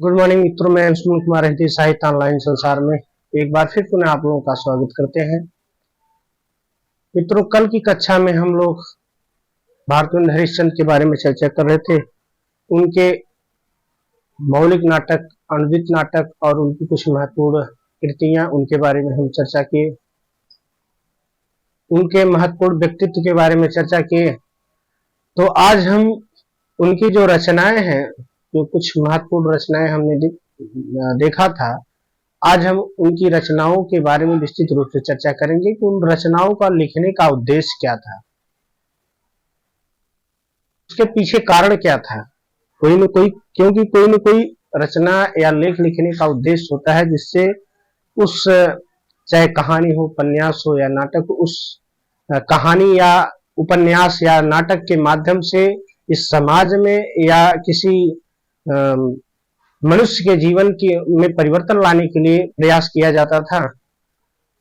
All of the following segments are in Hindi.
गुड मॉर्निंग मित्रों, मैं अंशुमन कुमार हिंदी साहित्य ऑनलाइन संसार में एक बार फिर पुनः आप लोगों का स्वागत करते हैं। मित्रों, कल की कक्षा में हम लोग भारतेंदु हरिश्चंद्र के बारे में चर्चा कर रहे थे। उनके मौलिक नाटक, अनुदित नाटक और उनकी कुछ महत्वपूर्ण कृतियां, उनके बारे में हम चर्चा किए। उनके महत्वपूर्ण व्यक्तित्व के बारे में चर्चा किए। तो आज हम उनकी जो रचनाएं हैं, जो कुछ महत्वपूर्ण रचनाएं हमने देखा था, आज हम उनकी रचनाओं के बारे में विस्तृत रूप से चर्चा करेंगे कि उन रचनाओं का लिखने का उद्देश्य क्या था, उसके पीछे कारण क्या था। कोई न कोई, क्योंकि कोई न कोई रचना या लेख लिखने का उद्देश्य होता है, जिससे उस, चाहे कहानी हो, उपन्यास हो या नाटक, उस कहानी या उपन्यास या नाटक के माध्यम से इस समाज में या किसी मनुष्य के जीवन में परिवर्तन लाने के लिए प्रयास किया जाता था।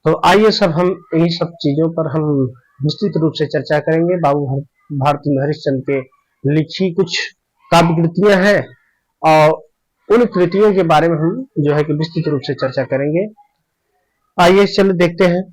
तो आइए हम इन्हीं सब चीजों पर हम विस्तृत रूप से चर्चा करेंगे। बाबू भारतेंदु हरिश्चंद्र के लिखी कुछ काव्य कृतियां हैं और उन कृतियों के बारे में हम जो है कि विस्तृत रूप से चर्चा करेंगे। आइए चलो देखते हैं।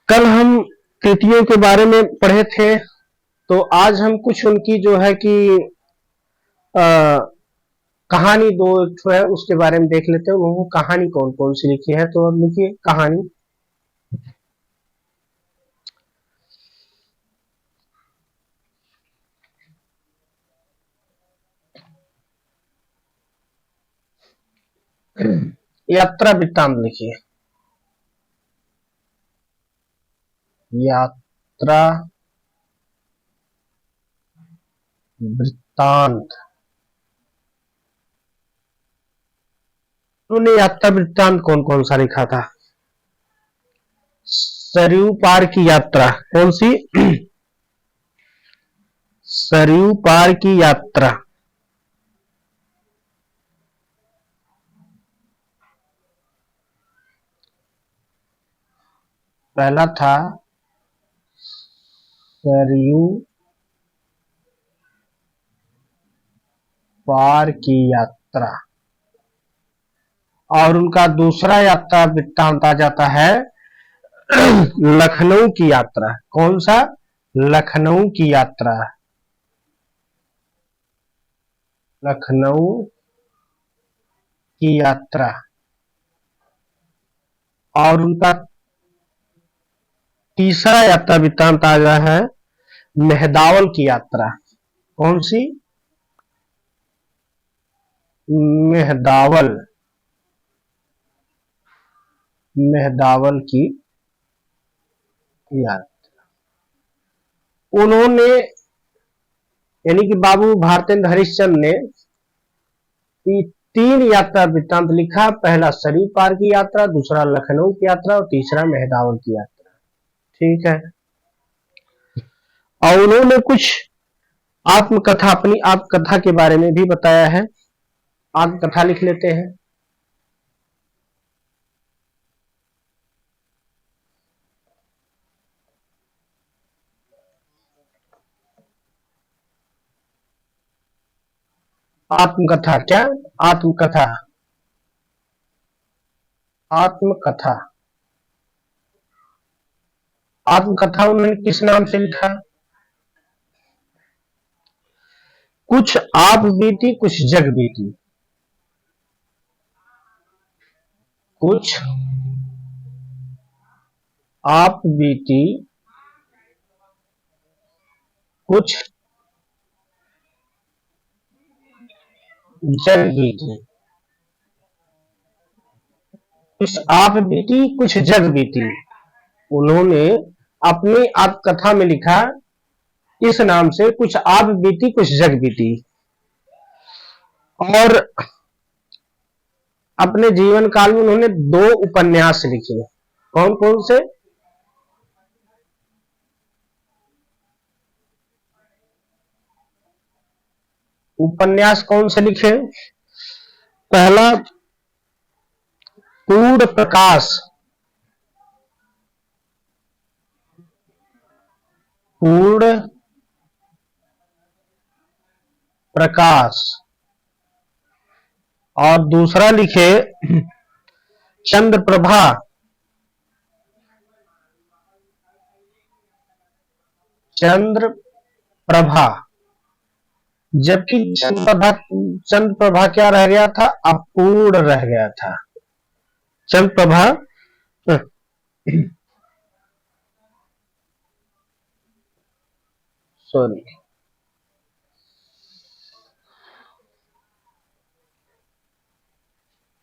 कल हम कृतियों के बारे में पढ़े थे, तो आज हम कुछ उनकी जो है कि कहानी दो है उसके बारे में देख लेते हैं। वो कहानी कौन कौन सी लिखी है। तो अब लिखिए कहानी। यात्रा वृत्तांत लिखिए। यात्रा वृत्तांत। उन्होंने यात्रा वृत्तांत कौन कौन सा लिखा था? सरयू पार की यात्रा। कौन सी? सरयू पार की यात्रा। पहला था सरयू पार की यात्रा, और उनका दूसरा यात्रा वृत्तांत आ जाता है लखनऊ की यात्रा। कौन सा? लखनऊ की यात्रा। लखनऊ की यात्रा। और उनका तीसरा यात्रा वृत्तांत आ गया है मेहदावल की यात्रा। कौन सी? मेहदावल। मेहदावल की यात्रा। उन्होंने, यानी कि बाबू भारतेंदु हरिश्चंद्र ने तीन यात्रा वृत्तांत लिखा। पहला सरयू पार की यात्रा, दूसरा लखनऊ की यात्रा और तीसरा मेहदावल की यात्रा। ठीक है। और उन्होंने कुछ आत्मकथा, अपनी आत्मकथा के बारे में भी बताया है। आत्मकथा लिख लेते हैं। आत्मकथा क्या? आत्मकथा। आत्मकथा। आत्मकथा उन्होंने किस नाम से लिखा? कुछ आप बीती कुछ जग बीती। कुछ आप बीती कुछ जग बीती। कुछ आप बीती कुछ जग बीती। उन्होंने अपनी आत्मकथा में लिखा इस नाम से कुछ आप बीती कुछ जग बीती। और अपने जीवन काल में उन्होंने 2 उपन्यास लिखे। कौन कौन से? उपन्यास कौन से लिखे? पहला पूर्ण प्रकाश। पूर्ण प्रकाश। और दूसरा लिखे चंद्र प्रभा। चंद्र प्रभा। जबकि चंद्र प्रभा क्या रह गया था? अपूर्ण रह गया था। चंद्र प्रभा सॉरी,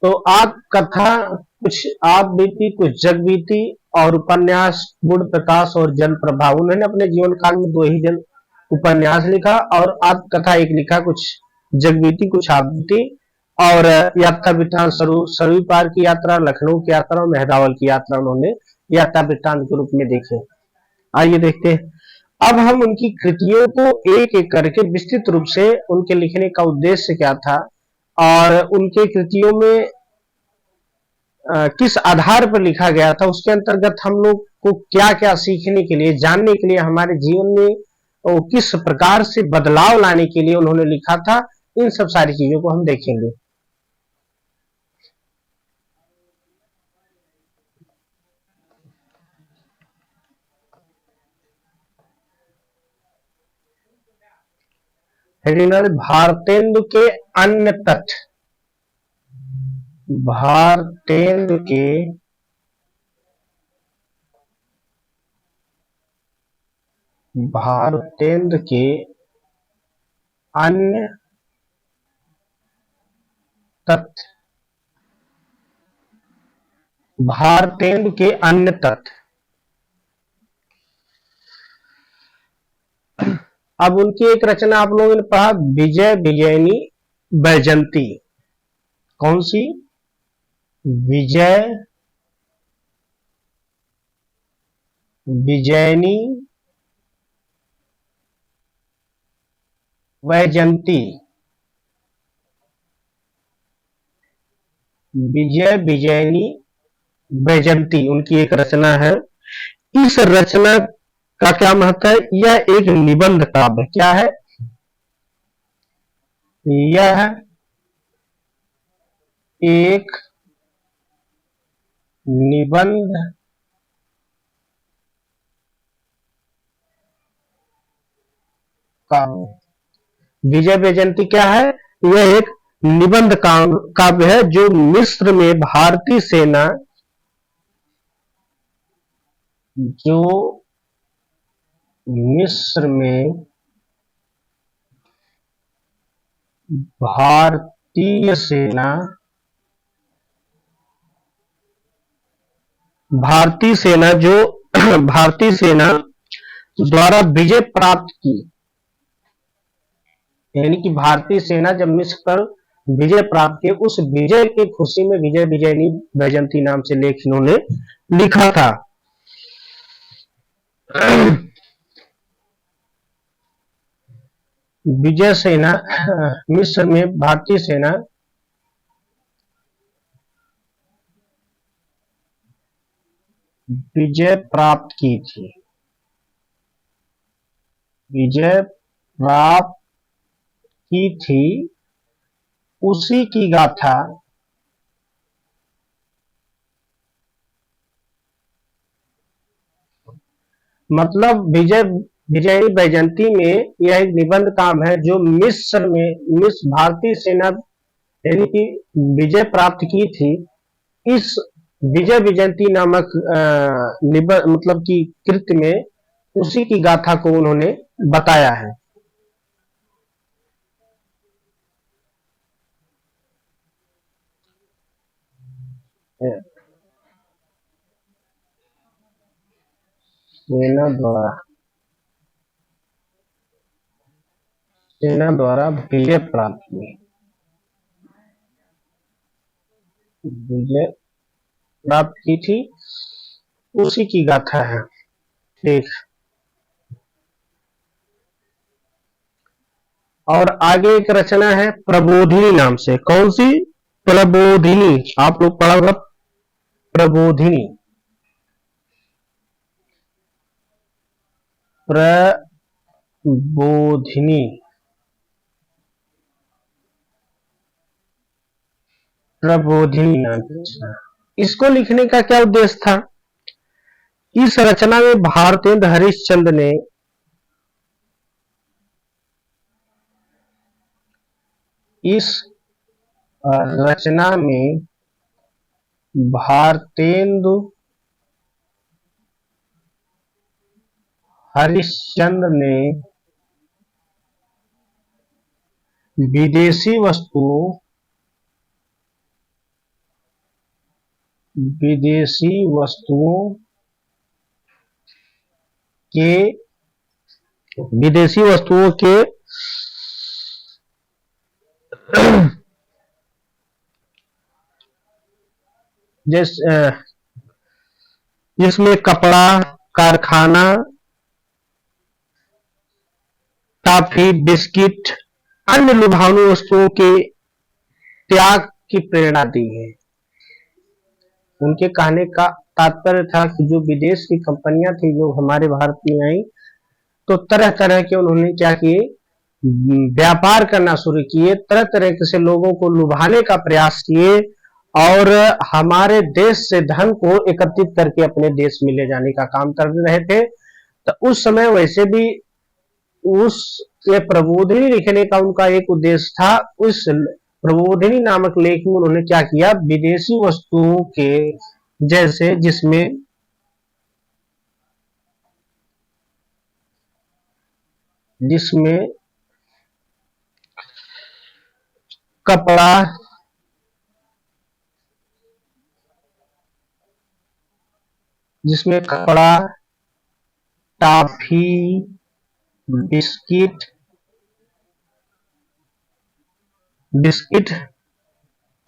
तो आप कथा कुछ आप बीती कुछ जग बीती और उपन्यास गुण प्रकाश और जल प्रभा, उन्होंने अपने जीवन काल में 2 ही जन उपन्यास लिखा और आप कथा एक लिखा, कुछ जग बीती कुछ आप बीती। और यात्रा वृत्तांत सरयू पार की यात्रा, लखनऊ की यात्रा और मेहदावल की यात्रा उन्होंने यात्रा वृत्तांत के रूप में देखे। आइए देखते हैं। अब हम उनकी कृतियों को एक एक करके विस्तृत रूप से उनके लिखने का उद्देश्य क्या था और उनके कृतियों में किस आधार पर लिखा गया था, उसके अंतर्गत हम लोग को क्या क्या सीखने के लिए, जानने के लिए, हमारे जीवन में किस प्रकार से बदलाव लाने के लिए उन्होंने लिखा था, इन सब सारी चीजों को हम देखेंगे। भारतेंदु के अन्य तथ्य। भारतेंदु के भारतेंदु के अन्य तथ्य। भारतेंदु के अन्य तथ्य। अब उनकी एक रचना आप लोगों ने पढ़ा, विजय विजयनी बैजंती। कौन सी? विजय विजयनी वैजंती। विजय विजयनी वैजंती उनकी एक रचना है। इस रचना का क्या महत्व है? यह एक निबंध काव्य। क्या है? यह एक निबंध काव्य। विजय वैजयंती क्या है? यह एक निबंध काव्य है जो मिस्र में भारतीय सेना, जो मिस्र में भारतीय सेना भारतीय सेना जो भारतीय सेना द्वारा विजय प्राप्त की, यानी कि भारतीय सेना जब मिस्र पर विजय प्राप्त की, उस विजय की खुशी में विजय विजयनी वैजंती नाम से लेख इन्होंने लिखा था। विजय सेना मिस्र में भारतीय सेना विजय प्राप्त की थी। विजय प्राप्त की थी, उसी की गाथा मतलब विजय विजयी वैजंती में यह एक निबंध काम है जो मिस्र में भारतीय सेना यानी कि विजय प्राप्त की थी। इस विजय विजयंती नामक मतलब कि कृत्य में उसी की गाथा को उन्होंने बताया है। सेना द्वारा सेना द्वारा विजय प्राप्त की, विजय प्राप्त की थी, उसी की गाथा है। ठीक। और आगे एक रचना है प्रबोधिनी नाम से। कौन सी? प्रबोधिनी। आप लोग पढ़ा होगा प्रबोधिनी। प्रबोधिनी। प्रबोधिनी नाम की रचना। इसको लिखने का क्या उद्देश्य था? इस रचना में भारतेंद्र हरिश्चंद्र ने इस रचना में भारतेंदु हरिश्चंद्र ने विदेशी वस्तुओं के जिसमें कपड़ा, कारखाना, टॉफी, बिस्किट, अन्य लुभावनी वस्तुओं के त्याग की प्रेरणा दी है। उनके कहने का तात्पर्य था कि जो विदेश की कंपनियां थी जो हमारे भारत में आई, तो तरह तरह के उन्होंने क्या किए, व्यापार करना शुरू किए, तरह तरह से लोगों को लुभाने का प्रयास किए और हमारे देश से धन को एकत्रित करके अपने देश में ले जाने का काम कर रहे थे। तो उस समय वैसे भी उस प्रबोधिनी लिखने का उनका एक उद्देश्य था। उस प्रबोधिनी नामक लेख में उन्होंने क्या किया, विदेशी वस्तुओं के जैसे जिसमें कपड़ा, टॉफी, बिस्किट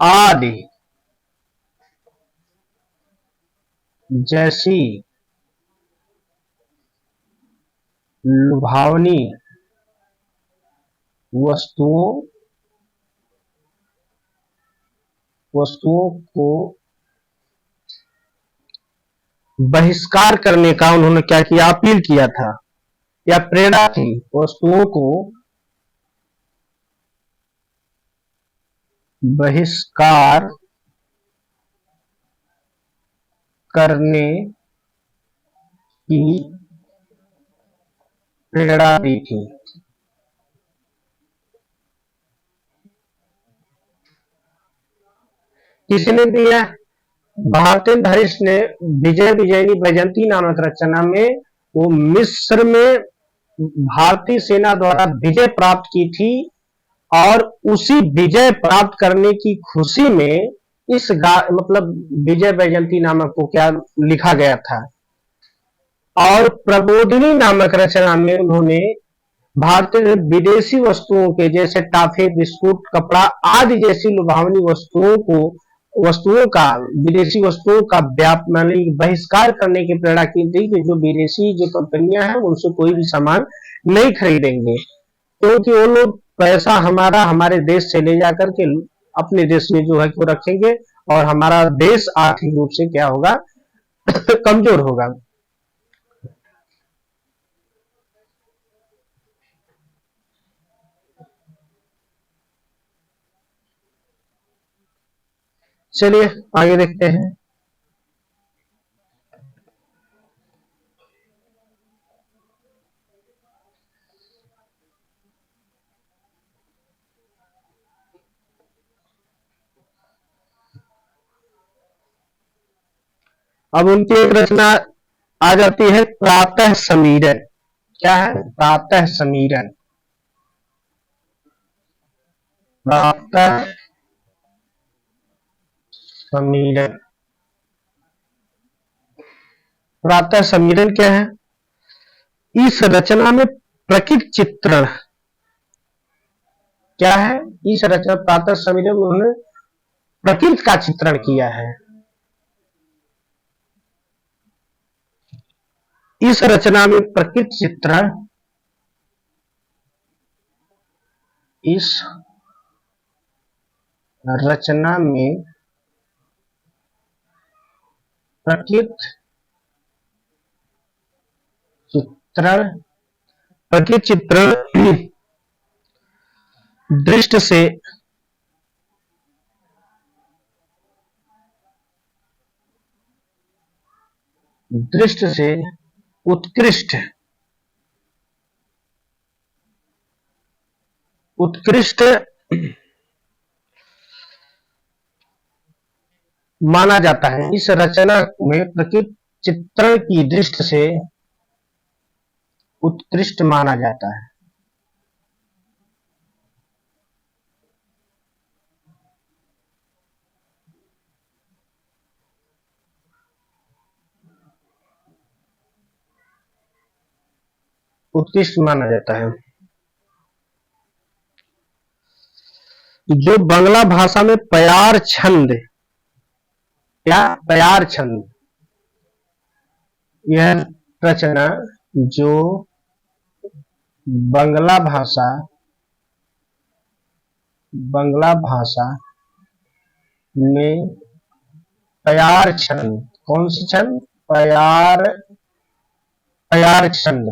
आदि जैसी लुभावनी वस्तुओं को बहिष्कार करने का उन्होंने क्या किया, अपील किया था या प्रेरणा थी। वस्तुओं को बहिष्कार करने की प्रेरणा दी थी। किसने दिया? भारतेंद्र हरीश ने विजय विजयनी वैजयंती नामक रचना में वो मिस्र में भारतीय सेना द्वारा विजय प्राप्त की थी और उसी विजय प्राप्त करने की खुशी में इस मतलब विजय वैजयंती नामक को क्या लिखा गया था। और प्रबोधिनी नामक रचना में उन्होंने भारतीय विदेशी वस्तुओं के जैसे टॉफी, बिस्कुट, कपड़ा आदि जैसी लुभावनी विदेशी वस्तुओं का बहिष्कार करने की प्रेरणा की थी कि जो विदेशी जो कंपनियां हैं उनसे कोई भी सामान नहीं खरीदेंगे, क्योंकि वो लोग पैसा हमारे देश से ले जाकर के अपने देश में जो है वो रखेंगे और हमारा देश आर्थिक रूप से क्या होगा कमजोर होगा। चलिए आगे देखते हैं। अब उनकी एक रचना आ जाती है प्रातः समीरन। क्या है? प्रातः समीरन। प्रातः समीरन। प्रातः समीरन क्या है? इस रचना में प्रकृति चित्रण क्या है? इस रचना प्रातः समीरण में उन्होंने प्रकृति का चित्रण किया है। इस रचना में प्रकृति चित्रण, इस रचना में प्रकृति चित्रण, प्रकृति चित्रण दृष्टि से उत्कृष्ट उत्कृष्ट माना जाता है। इस रचना में प्रकृति चित्रण की दृष्टि से उत्कृष्ट माना जाता है। उत्कृष्ट माना जाता है। जो बांग्ला भाषा में प्यार छंद, क्या प्यार छंद, यह रचना जो बांग्ला भाषा में प्यार छंद, कौन सी छंद? प्यार छंद,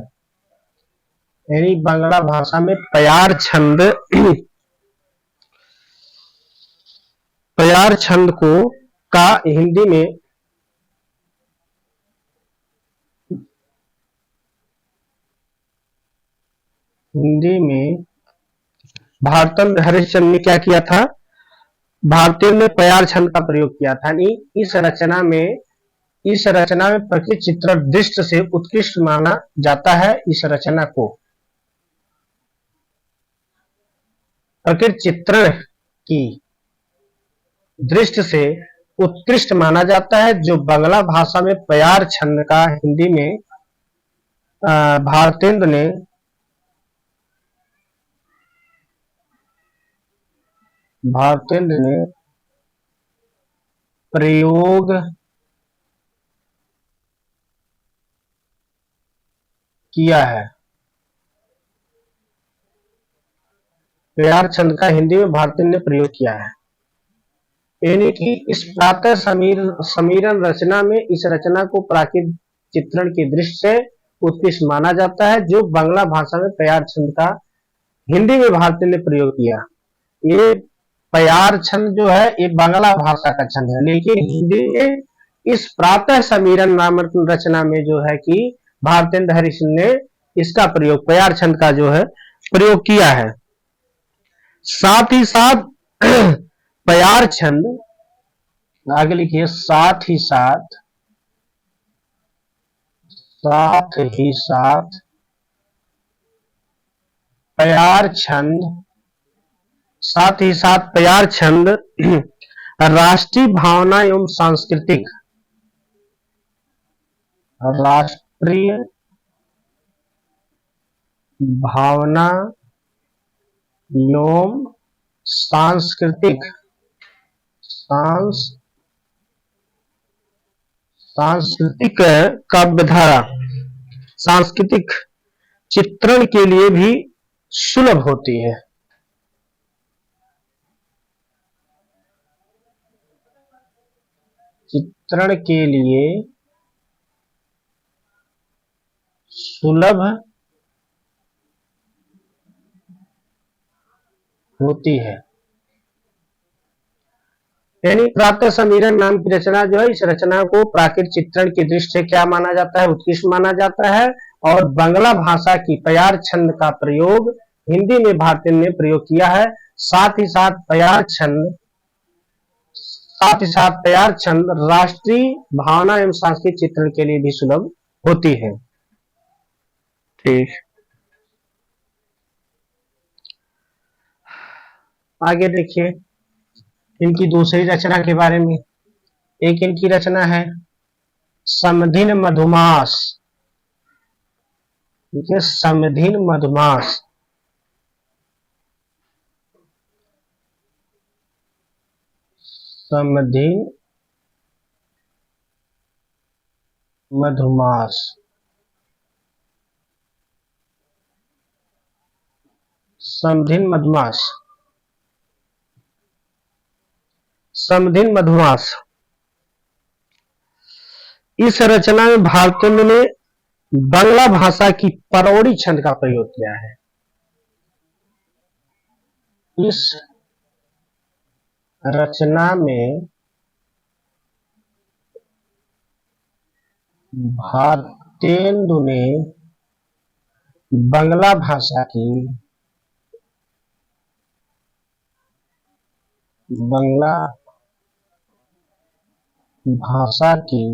यानी बांग्ला भाषा में प्यार छंद प्यार छंद को का हिंदी में भारतेंद्र हरिश्चंद्र ने क्या किया था? भारतेंद्र ने प्यार छंद का प्रयोग किया था। इस रचना में प्रकृति चित्रण दृष्टि से उत्कृष्ट माना जाता है। इस रचना को प्रकृति चित्रण की दृष्टि से उत्कृष्ट माना जाता है। जो बांग्ला भाषा में प्यार छंद का हिंदी में भारतेंद्र ने प्रयोग किया है। प्यार छंद का हिंदी में भारतेंद्र ने प्रयोग किया है, यानी कि इस प्रातः समीरण रचना में इस रचना को प्राकृतिक चित्रण की दृष्टि से उत्कृष्ट माना जाता है। जो बांग्ला भाषा में प्यार छंद का हिंदी में भारतेंद्र ने प्रयोग किया। ये प्यार छंद जो है ये बांग्ला भाषा का छंद है, लेकिन हिंदी में इस प्रातः समीरण नामक रचना में जो है कि भारतेंद्र हरिश्चंद्र ने इसका प्रयोग, प्यार छंद का जो है प्रयोग किया है। साथ ही साथ प्यार छंद, आगे लिखिए, साथ ही साथ प्यार छंद राष्ट्रीय भावना एवं सांस्कृतिक सांस्कृतिक काव्यधारा, सांस्कृतिक चित्रण के लिए भी सुलभ होती है। चित्रण के लिए सुलभ होती है, यानी प्रातः समीरण नाम की रचना जो है, इस रचना को प्राकृतिक चित्रण की दृष्टि से क्या माना जाता है? उत्कृष्ट माना जाता है। और बांग्ला भाषा की प्यार छंद का प्रयोग हिंदी में भारतेंद्र ने प्रयोग किया है। साथ ही साथ प्यार छंद राष्ट्रीय भावना एवं सांस्कृतिक चित्रण के लिए भी सुलभ होती है। ठीक, आगे देखिए इनकी दूसरी रचना के बारे में। एक इनकी रचना है समधिन मधुमास, ठीक है, समधिन मधुमास। समधिन मधुमास। समधिन मधुमास। समधिन मधुमास। इस रचना में भारतेंदु ने बांग्ला भाषा की परौड़ी छंद का प्रयोग किया है। इस रचना में भारतेंदु ने बांग्ला भाषा की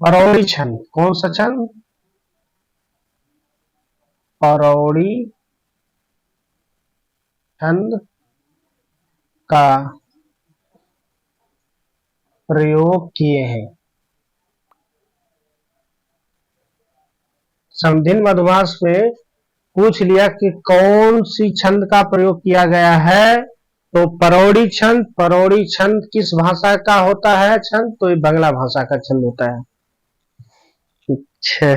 परौड़ी छंद। कौन सा छंद? परौड़ी छंद का प्रयोग किए हैं। समधिन मधुमास में पूछ लिया कि कौन सी छंद का प्रयोग किया गया है, तो परौड़ी छंद। परौड़ी छंद किस भाषा का होता है छंद? तो ये बांग्ला भाषा का छंद होता है। अच्छा,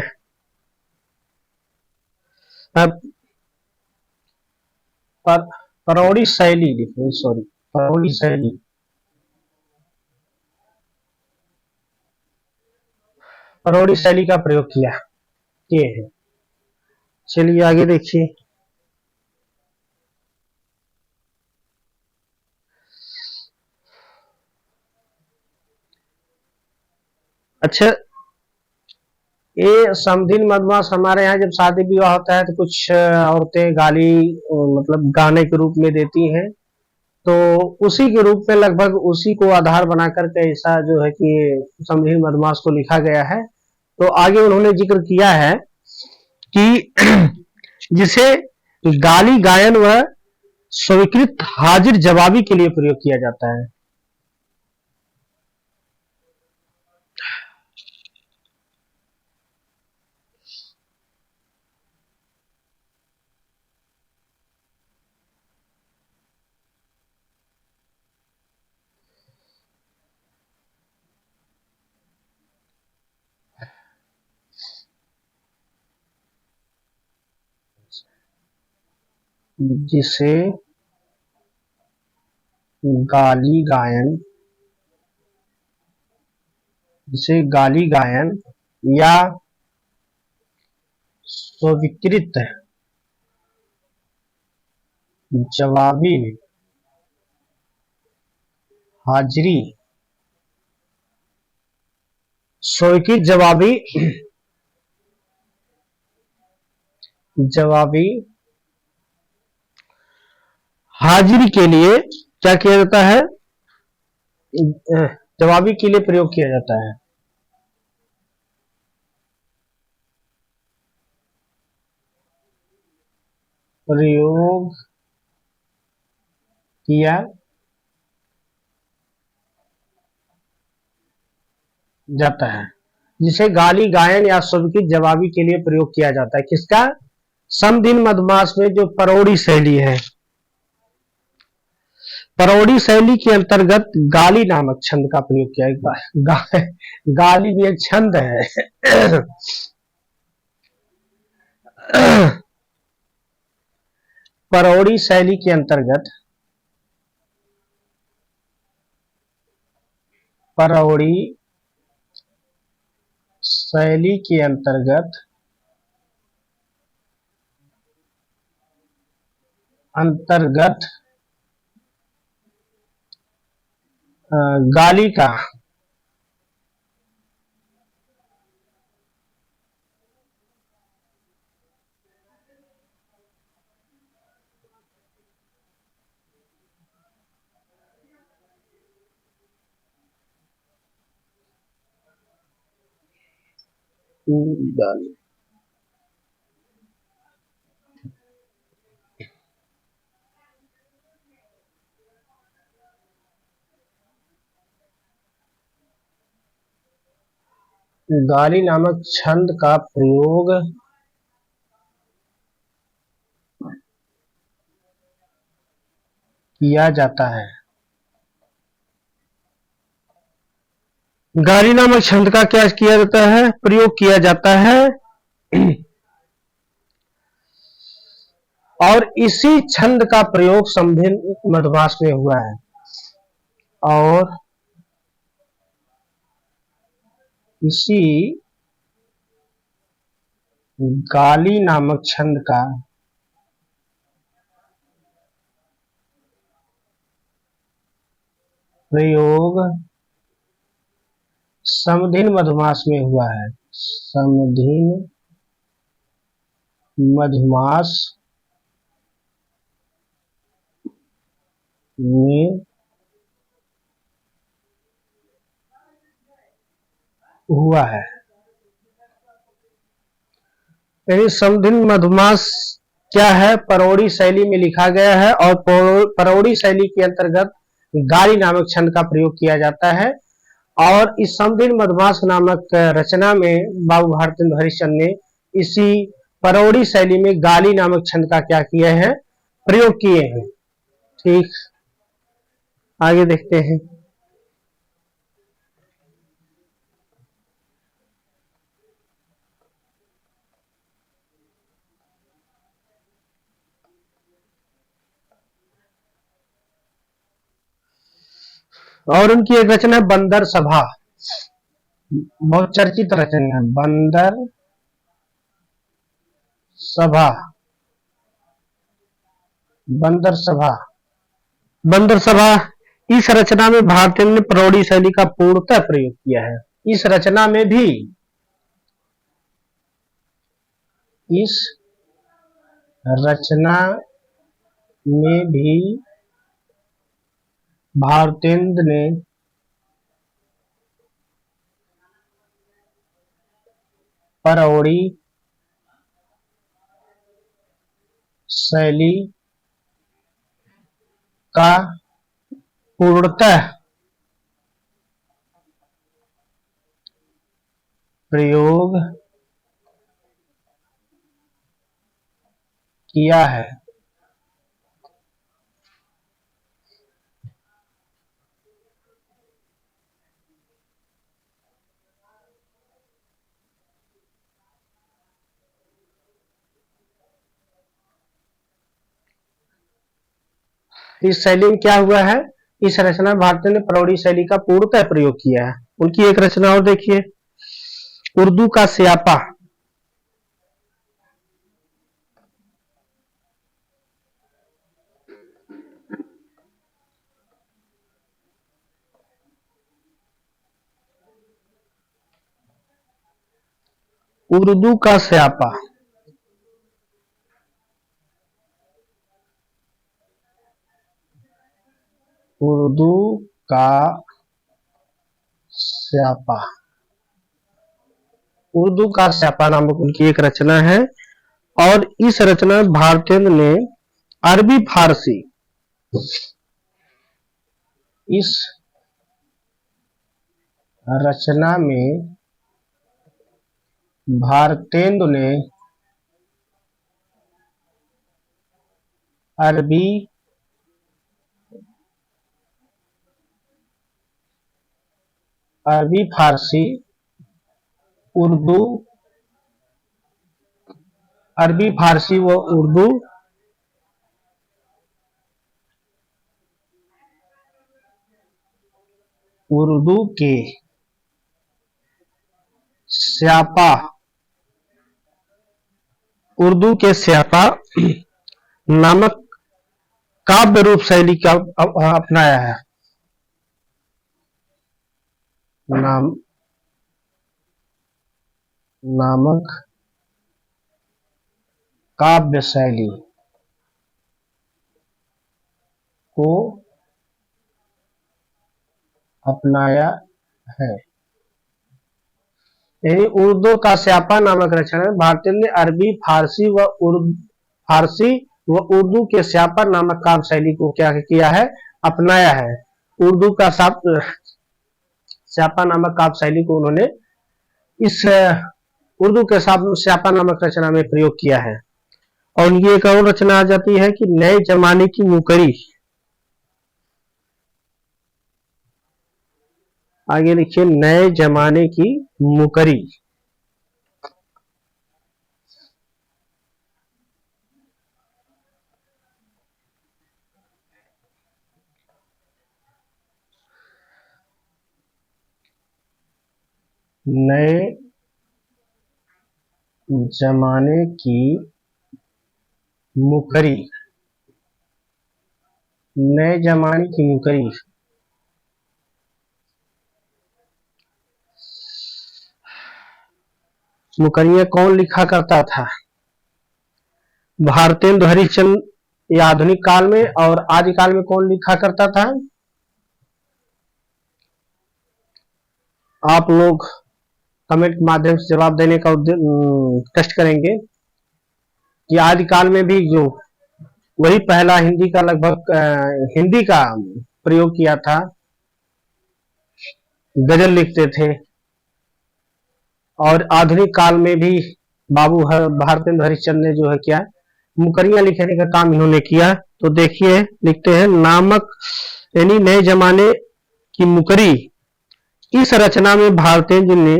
अब परौड़ी शैली लिखो, सॉरी, परौड़ी शैली। परौड़ी शैली का प्रयोग किए हैं। चलिए आगे देखिए। अच्छा, ये समधिन मधुमास हमारे यहाँ जब शादी विवाह होता है तो कुछ औरतें गाली मतलब गाने के रूप में देती हैं, तो उसी के रूप में लगभग उसी को आधार बना करके ऐसा जो है कि समधिन मधुमास को लिखा गया है। तो आगे उन्होंने जिक्र किया है कि जिसे गाली गायन व स्वीकृत हाजिर जवाबी के लिए प्रयोग किया जाता है। जिसे गाली गायन या स्वीकृत जवाबी हाजिरी, स्वीकृत जवाबी हाजिरी के लिए क्या किया जाता है? जवाबी के लिए प्रयोग किया जाता है। प्रयोग किया जाता है, जिसे गाली गायन या स्वीकृत जवाबी के लिए प्रयोग किया जाता है। किसका? समधिन मधुमास में जो परौड़ी शैली है। परौड़ी शैली के अंतर्गत गाली नामक छंद का प्रयोग किया। गाली भी एक छंद है। परौड़ी शैली के अंतर्गत गाली का गाली गाली नामक छंद का प्रयोग किया जाता है। गाली नामक छंद का क्या किया जाता है, प्रयोग किया जाता है, और इसी छंद का प्रयोग समधिन मधुमास में हुआ है। और इसी गाली नामक छंद का प्रयोग समधिन मधुमास में हुआ है। समधिन मधुमास में हुआ है। यानी समधिन मधुमास क्या है, परौड़ी शैली में लिखा गया है और परौड़ी शैली के अंतर्गत गाली नामक छंद का प्रयोग किया जाता है। और इस समधिन मधुमास नामक रचना में बाबू भारतेंदु हरिश्चंद्र ने इसी परौड़ी शैली में गाली नामक छंद का क्या किए हैं, प्रयोग किए हैं। ठीक, आगे देखते हैं। और उनकी एक रचना बंदर सभा, बहुत चर्चित रचना है, बंदर सभा। बंदर सभा, बंदर सभा, इस रचना में भारतेंदु ने परौड़ी शैली का पूर्णतः प्रयोग किया है। इस रचना में भी, इस रचना में भी भारतेंदु ने परौड़ी शैली का पूर्णतः प्रयोग किया है। इस शैली में क्या हुआ है, इस रचना में भारतेंदु ने परौड़ी शैली का पूर्णतः प्रयोग किया है। उनकी एक रचना और देखिए, उर्दू का स्यापा। उर्दू का स्यापा, उर्दू का स्यापा, उर्दू का स्यापा नामक उनकी एक रचना है। और इस रचना में भारतेंदु ने अरबी फारसी, इस रचना में भारतेंदु ने अरबी फारसी, उर्दू, अरबी फारसी व उर्दू के स्यापा, उर्दू के स्यापा नामक काव्य रूप शैली का अपनाया है। नामक काव्य शैली को अपनाया है। यानी उर्दू का स्यापा नामक रचना में भारतेंदु ने अरबी फारसी व उर्दू के स्यापा नामक काव्य शैली को क्या किया है, अपनाया है। उर्दू का स्यापा नामक काव्य शैली को उन्होंने इस उर्दू के स्यापा नामक रचना में प्रयोग किया है। और ये एक और रचना आ जाती है कि नए जमाने की मुकरी। आगे लिखिए नए जमाने की मुकरी। नए जमाने की मुकरी। नए जमाने की मुकरी। मुकरियां कौन लिखा करता था? भारतेंदु हरिश्चंद्र या आधुनिक काल में, और आदिकाल में कौन लिखा करता था? आप लोग कमेंट के माध्यम से जवाब देने का कष्ट करेंगे कि आदिकाल में भी जो वही पहला हिंदी का लगभग हिंदी का प्रयोग किया था, गजल लिखते थे। और आधुनिक काल में भी भारतेंदु हरिश्चंद्र ने जो है क्या मुकरियां लिखने का काम इन्होंने किया। तो देखिए लिखते हैं नामक यानी नए जमाने की मुकरी। इस रचना में भारतेंदु ने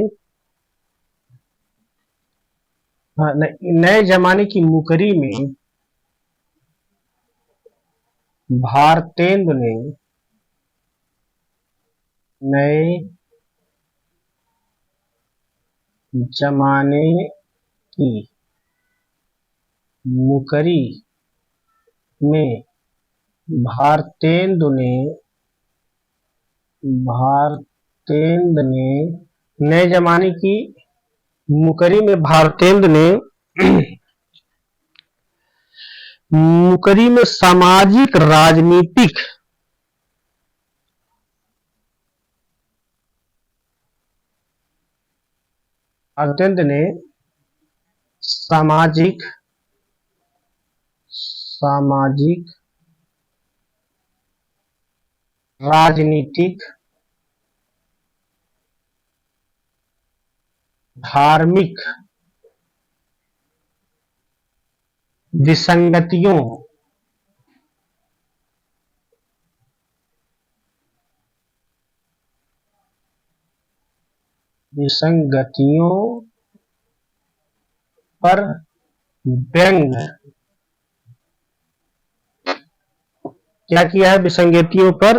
नए जमाने की मुकरी में भारतेंदु ने नए जमाने की मुकरी में भारतेंदु ने नए जमाने की मुकरी में भारतेंदु ने मुकरी में सामाजिक राजनीतिक भारतेंदु ने सामाजिक राजनीतिक धार्मिक विसंगतियों पर व्यंग क्या किया है? विसंगतियों पर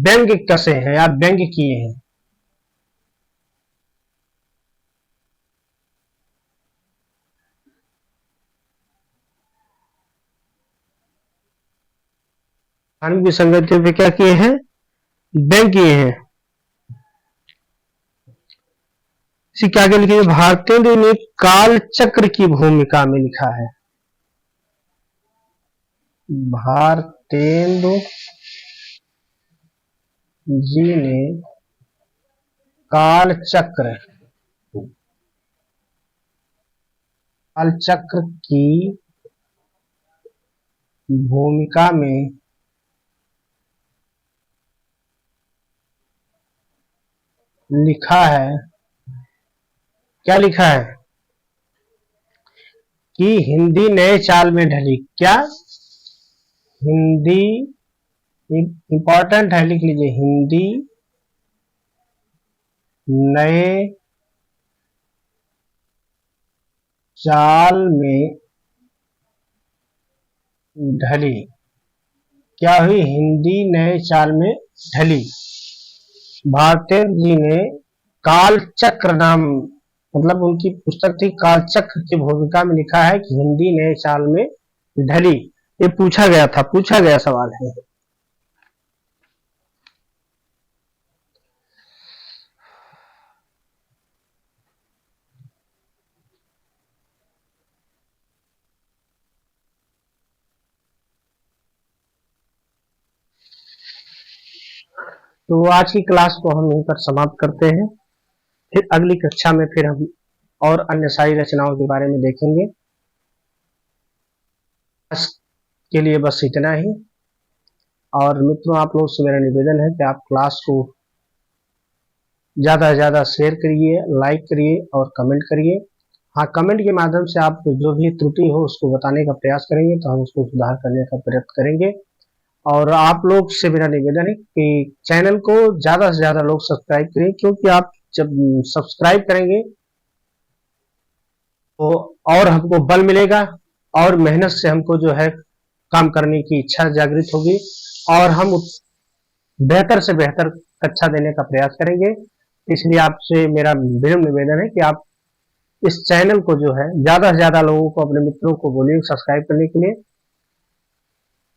व्यंग कसे हैं या व्यंग किए हैं। धार्मिक विसंगतियों पे क्या किए हैं? व्यंग किए हैं। इसी के आगे लिखिए भारतेंदु ने काल चक्र की भूमिका में लिखा है। भारतेंदु जी ने काल चक्र की भूमिका में लिखा है। क्या लिखा है? कि हिंदी नए चाल में ढली। क्या? हिंदी इंपॉर्टेंट है, लिख लीजिए हिंदी नए चाल में ढली। क्या हुई? हिंदी नए चाल में ढली। भारतेंदु जी ने काल चक्र नाम मतलब उनकी पुस्तक थी काल चक्र की भूमिका में लिखा है कि हिंदी नए चाल में ढली। ये पूछा गया सवाल है। तो आज की क्लास को हम यहीं पर समाप्त करते हैं। फिर अगली कक्षा में फिर हम और अन्य सारी रचनाओं के बारे में देखेंगे। आज के लिए बस इतना ही। और मित्रों, आप लोग से मेरा निवेदन है कि आप क्लास को ज़्यादा से ज़्यादा शेयर करिए, लाइक करिए और कमेंट करिए। हाँ, कमेंट के माध्यम से आप जो भी त्रुटि हो उसको बताने का प्रयास करेंगे तो हम उसको सुधार करने का प्रयत्न करेंगे। और आप लोग से मेरा निवेदन है कि चैनल को ज्यादा से ज्यादा लोग सब्सक्राइब करें, क्योंकि आप जब सब्सक्राइब करेंगे तो और हमको बल मिलेगा और मेहनत से हमको जो है काम करने की इच्छा जागृत होगी और हम बेहतर से बेहतर कक्षा देने का प्रयास करेंगे। इसलिए आपसे मेरा विनम्र निवेदन है कि आप इस चैनल को जो है ज्यादा से ज्यादा लोगों को, अपने मित्रों को बोलिए सब्सक्राइब करने के लिए,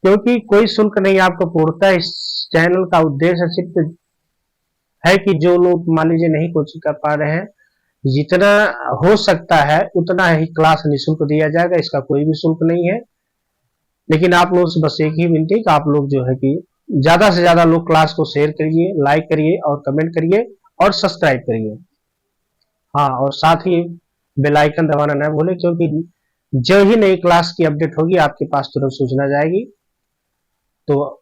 क्योंकि कोई शुल्क नहीं आपको पूर्णतः इस चैनल का उद्देश्य सिर्फ है कि जो लोग मान लीजिए नहीं कोचिंग कर पा रहे हैं, जितना हो सकता है उतना ही क्लास निःशुल्क दिया जाएगा, इसका कोई भी शुल्क नहीं है। लेकिन आप लोगों से बस एक ही विनती कि आप लोग जो है कि ज्यादा से ज्यादा लोग क्लास को शेयर करिए, लाइक करिए और कमेंट करिए और सब्सक्राइब करिए। हाँ, और साथ ही बेल आइकन दबाना न भूलें, क्योंकि जो ही नई क्लास की अपडेट होगी आपके पास तुरंत सूचना जाएगी। तो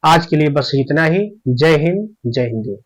आज के लिए बस इतना ही। जय हिंद, जय हिंद।